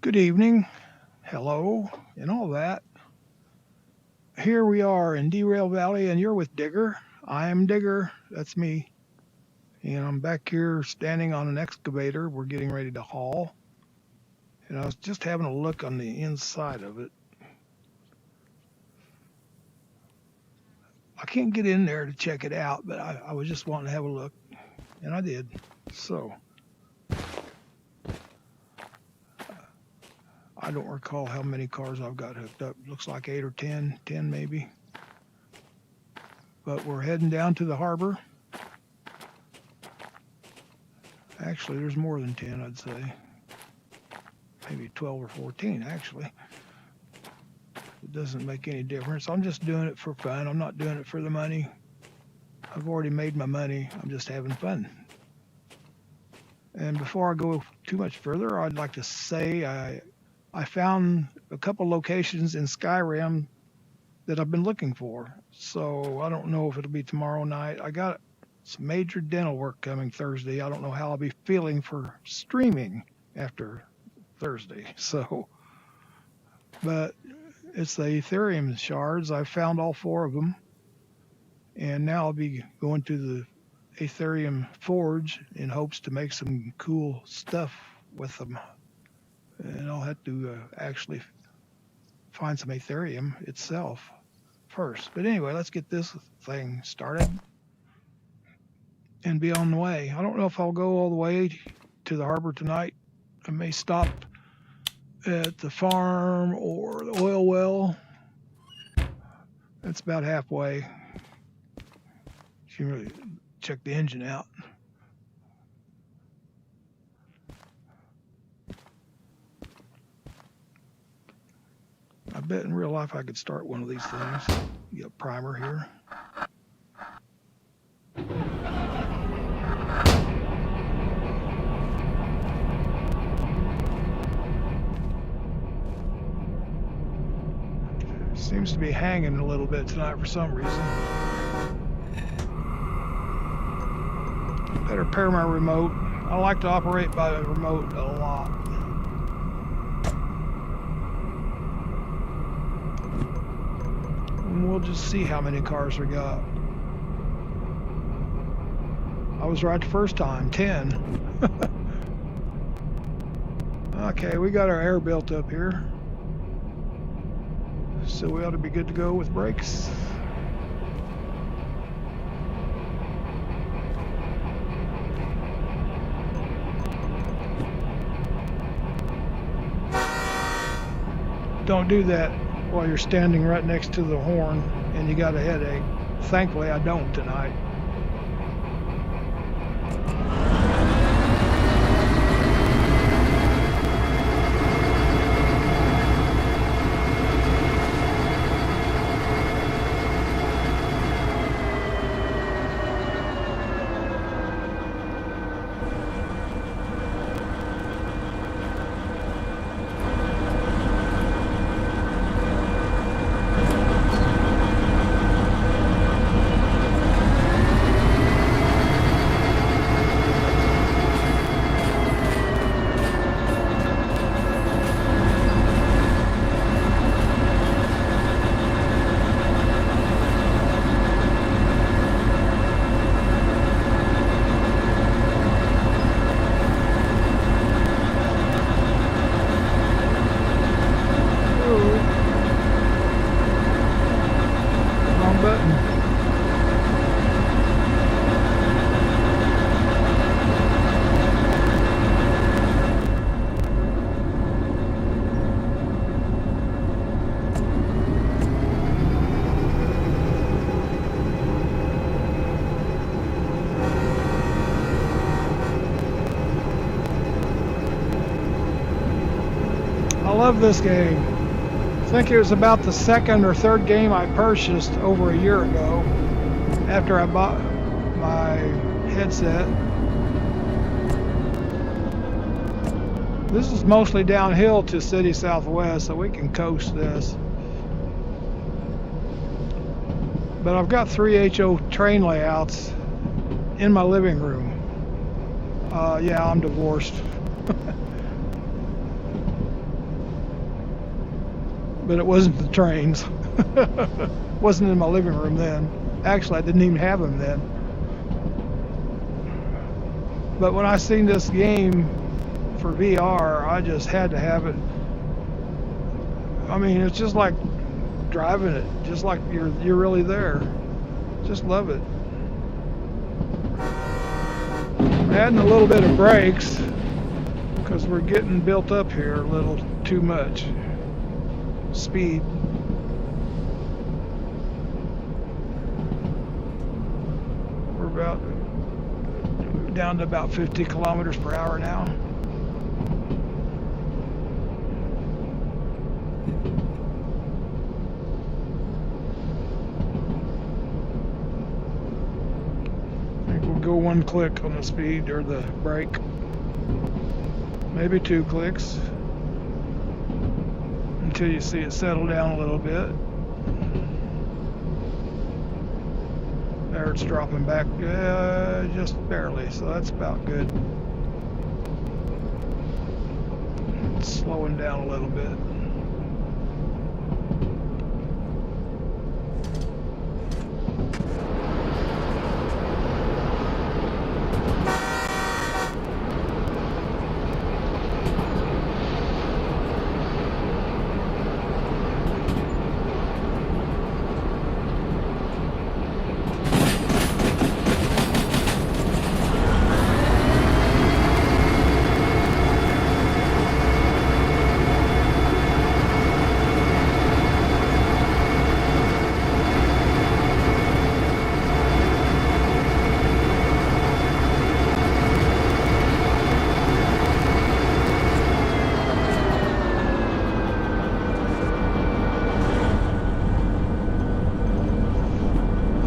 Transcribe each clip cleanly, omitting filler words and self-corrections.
Good evening, hello, and all that. Here we are in Derail Valley, and you're with Digger. I am Digger, that's me. And I'm back here standing on an excavator we're getting ready to haul. And I was just having a look on the inside of it. I can't get in there to check it out, but I was just wanting to have a look, and I did. So, I don't recall how many cars I've got hooked up. Looks like 8 or 10 maybe. But we're heading down to the harbor. Actually, there's more than 10, I'd say. Maybe 12 or 14, actually. It doesn't make any difference. I'm just doing it for fun. I'm not doing it for the money. I've already made my money. I'm just having fun. And before I go too much further, I'd like to say I found a couple locations in Skyrim that I've been looking for. So I don't know if it'll be tomorrow night. I got some major dental work coming Thursday. I don't know how I'll be feeling for streaming after Thursday. But it's the Ethereum shards. I've found all 4 of them. And now I'll be going to the Ethereum forge in hopes to make some cool stuff with them. And I'll have to actually find some Ethereum itself first. But anyway, let's get this thing started and be on the way. I don't know if I'll go all the way to the harbor tonight. I may stop at the farm or the oil well. That's about halfway. You can really check the engine out. I bet in real life I could start one of these things. Get a primer here. Seems to be hanging a little bit tonight for some reason. Better pair my remote. I like to operate by the remote a lot. And we'll just see how many cars we got. I was right the first time, 10. Okay, we got our air built up here. So we ought to be good to go with brakes. Don't do that while you're standing right next to the horn and you got a headache. Thankfully, I don't tonight. I love this game. I think it was about the second or third game I purchased over a year ago after I bought my headset. This is mostly downhill to City Southwest, so we can coast this. But I've got 3 HO train layouts in my living room. Yeah, I'm divorced. but it wasn't the trains. Wasn't in my living room then. Actually, I didn't even have them then. But when I seen this game for VR, I just had to have it. I mean, it's just like driving it, just like you're really there. Just love it. Adding a little bit of brakes because we're getting built up here a little too much speed. We're about down to about 50 kilometers per hour now. I think we'll go one click on the speed or the brake. Maybe 2 clicks until you see it settle down a little bit. There, it's dropping back just barely, so that's about good. It's slowing down a little bit.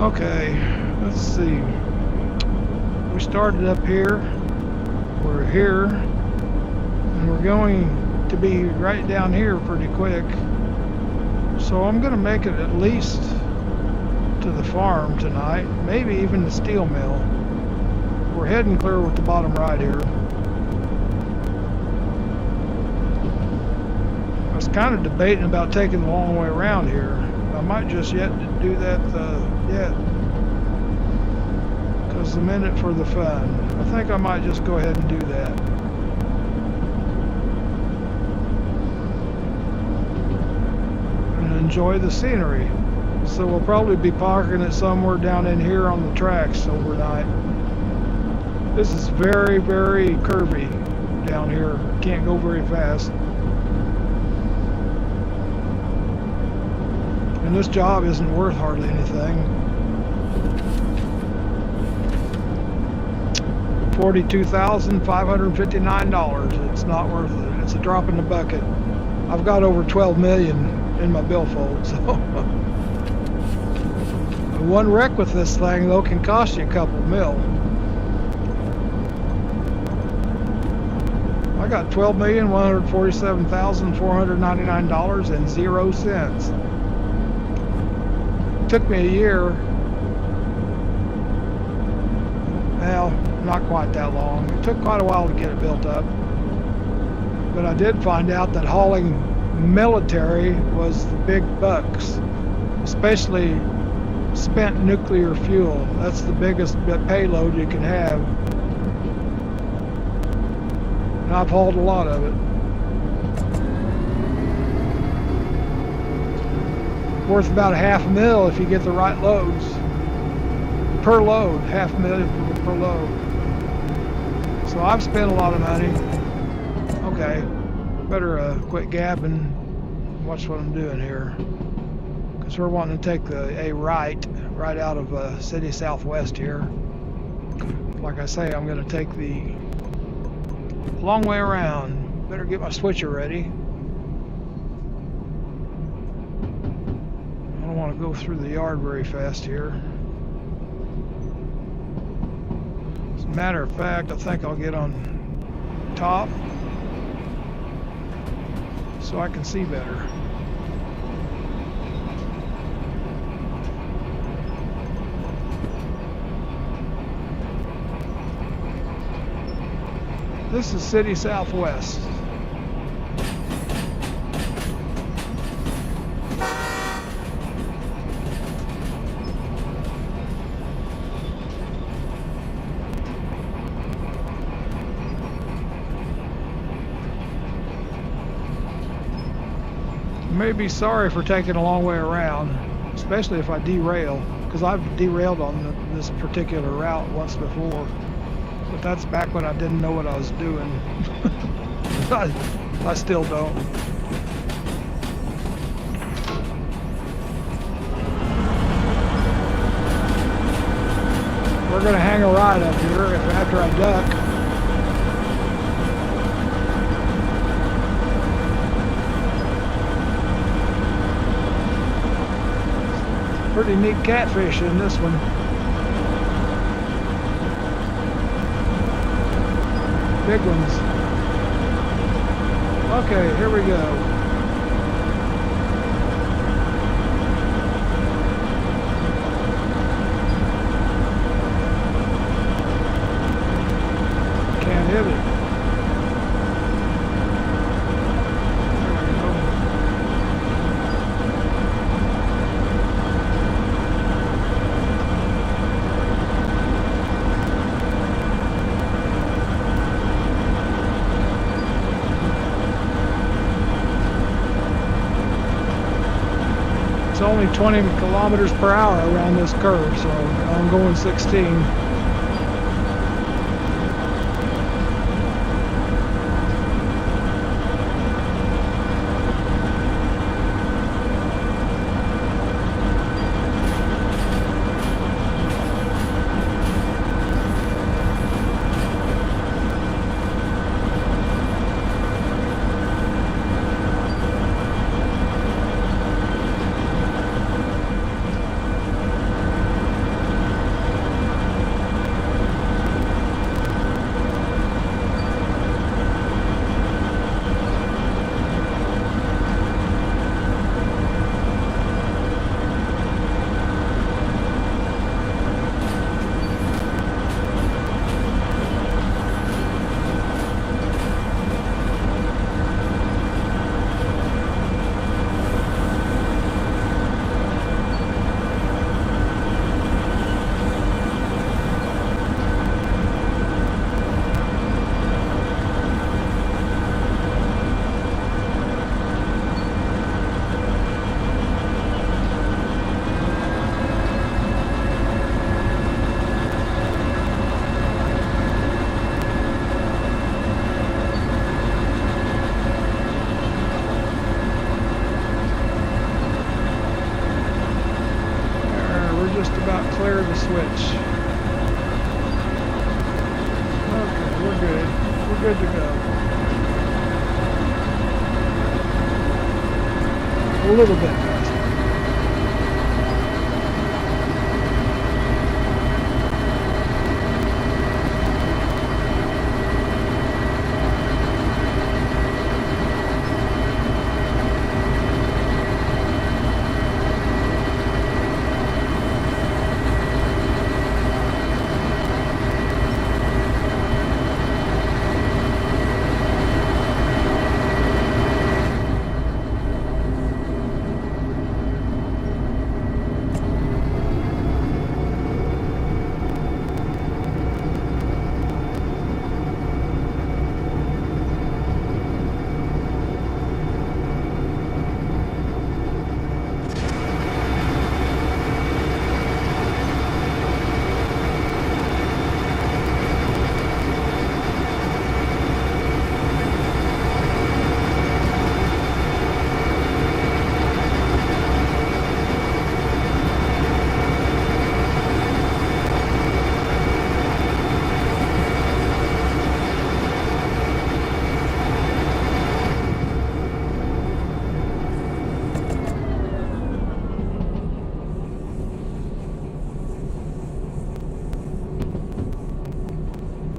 Okay, let's see. We started up here. We're here. And we're going to be right down here pretty quick. So I'm going to make it at least to the farm tonight. Maybe even the steel mill. We're heading clear with the bottom right here. I was kind of debating about taking the long way around here. I might just yet do that yet, because I'm in it for the fun. I think I might just go ahead and do that. And enjoy the scenery. So we'll probably be parking it somewhere down in here on the tracks overnight. This is very, very curvy down here. Can't go very fast. And this job isn't worth hardly anything. $42,559. It's not worth it. It's a drop in the bucket. I've got over 12 million in my billfold, so one wreck with this thing though can cost you a couple mil. I got $12,147,499.00. Took me a year. Well, not quite that long. It took quite a while to get it built up. But I did find out that hauling military was the big bucks, especially spent nuclear fuel. That's the biggest payload you can have. And I've hauled a lot of it. Worth about $500,000 if you get the right loads. Per load, $500,000 per load. So I've spent a lot of money. Okay, better quit gabbing. Watch what I'm doing here. Because we're wanting to take a right out of City Southwest here. Like I say, I'm going to take the long way around. Better get my switcher ready. I don't want to go through the yard very fast here. As a matter of fact, I think I'll get on top so I can see better. This is City Southwest. may be sorry for taking a long way around, especially if I derail, because I've derailed on this particular route once before, but that's back when I didn't know what I was doing. I still don't. We're going to hang a ride up here after I duck. Pretty neat catfish in this one. Big ones. Okay, here we go. Can't hit it. It's only 20 kilometers per hour around this curve, so I'm going 16. Clear the switch. Okay, we're good. We're good to go. A little bit faster.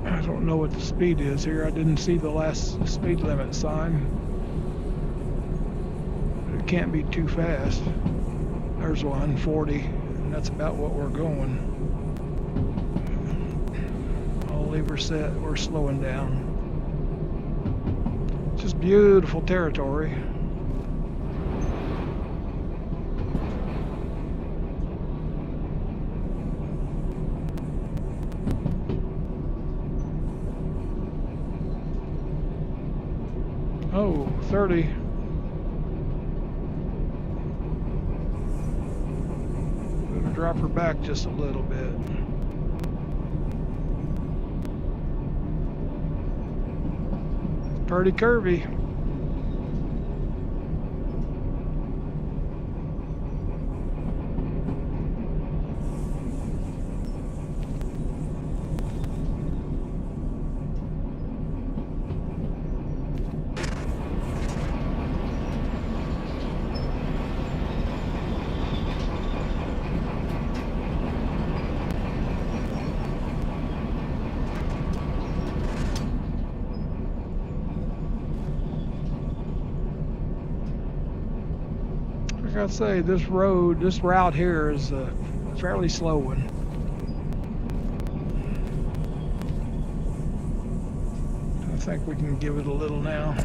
I don't know what the speed is here. I didn't see the last speed limit sign. But it can't be too fast. There's 140, and that's about what we're going. All lever set, we're slowing down. Just beautiful territory. Oh, 30. drop her back just a little bit. Pretty curvy. Like I say, this route here is a fairly slow one. I think we can give it a little now.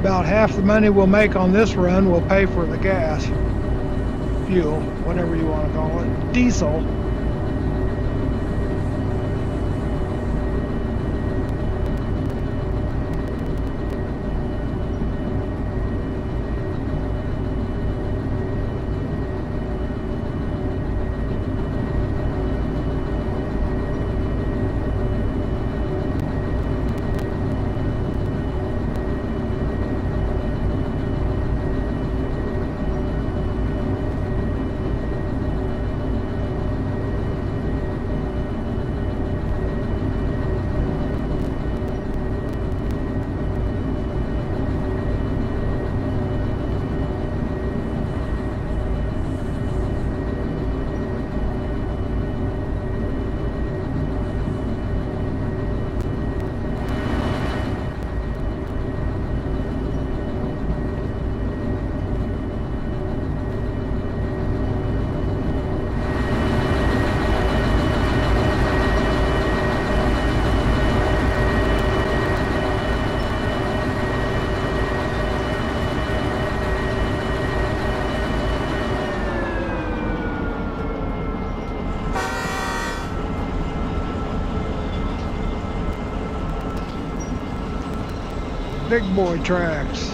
About half the money we'll make on this run will pay for the gas, fuel, whatever you want to call it, diesel. Big boy tracks.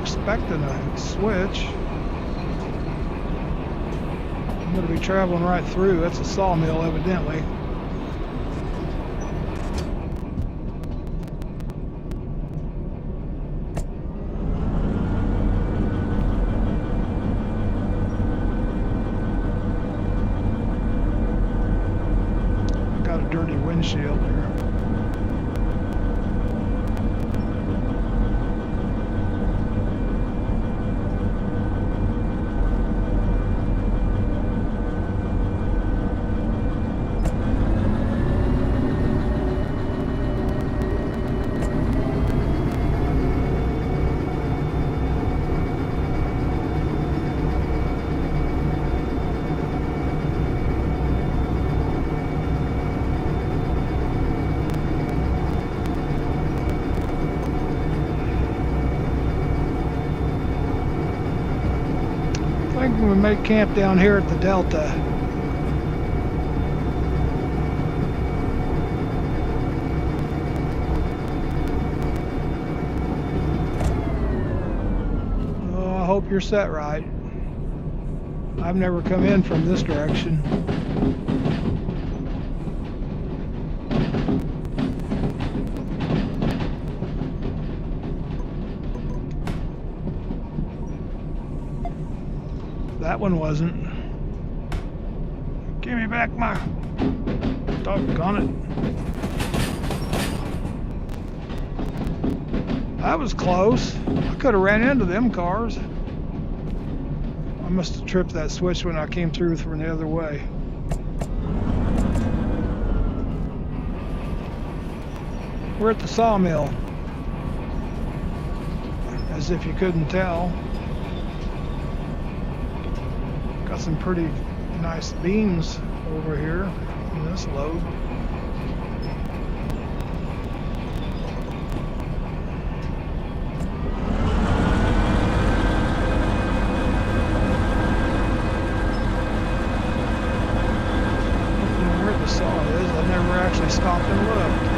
Expecting a switch. I'm going to be traveling right through. That's a sawmill, evidently. windshield there. I think we may camp down here at the Delta. Oh, I hope you're set right. I've never come in from this direction. That one wasn't. Give me back my... Doggone it. That was close. I could have ran into them cars. I must have tripped that switch when I came through from the other way. We're at the sawmill. As if you couldn't tell. Got some pretty nice beams over here in this load. Where the saw is, I've never actually stopped and looked.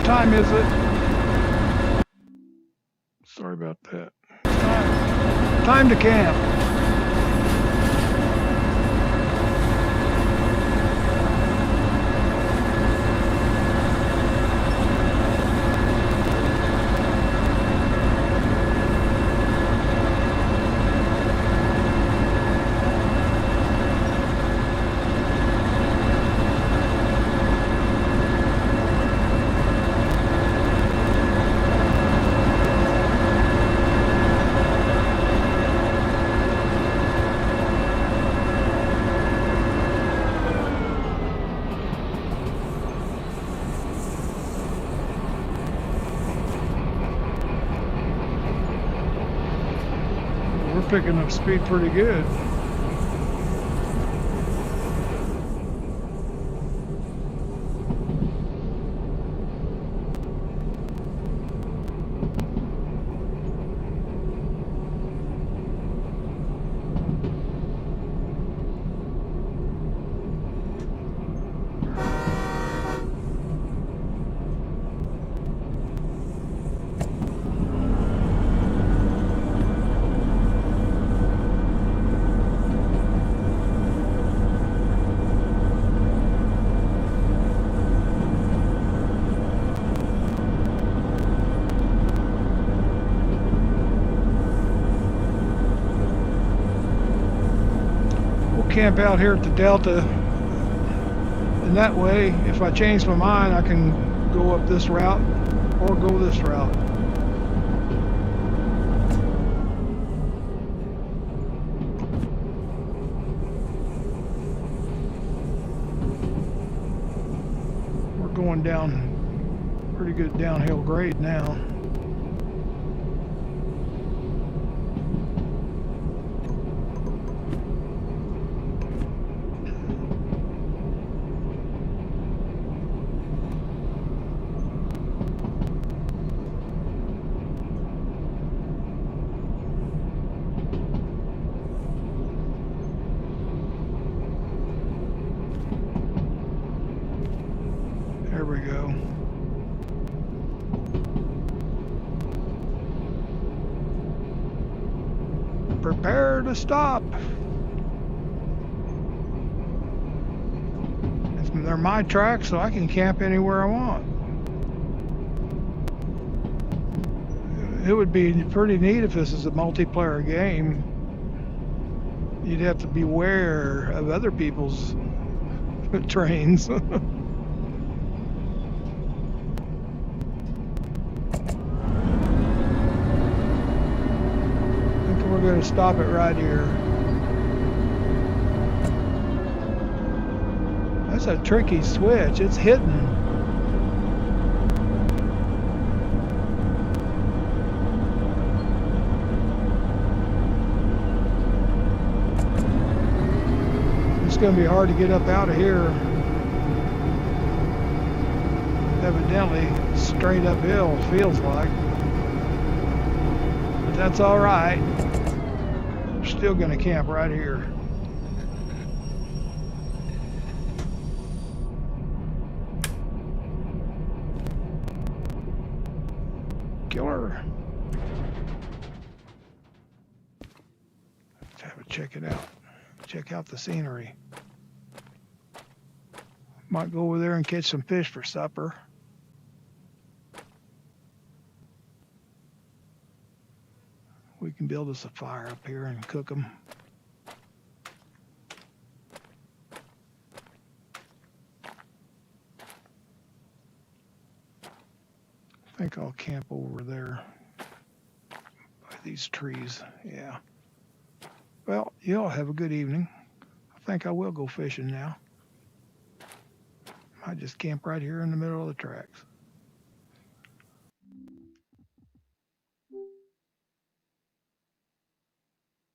Time is it? Sorry about that. Time to camp. We're picking up speed pretty good. Camp out here at the Delta, and that way if I change my mind I can go up this route or go this route. We're going down pretty good downhill grade now. where to stop. They're my tracks, so I can camp anywhere I want. It would be pretty neat if this is a multiplayer game. You'd have to beware of other people's trains. I think we're going to stop it right here. That's a tricky switch. It's hidden. It's going to be hard to get up out of here. Evidently straight uphill, feels like. But that's all right. We're still going to camp right here. Killer. Let's have a check it out. Check out the scenery. Might go over there and catch some fish for supper. We can build us a fire up here and cook them. I think I'll camp over there by these trees. Yeah. Well, y'all have a good evening. I think I will go fishing now. I just camp right here in the middle of the tracks.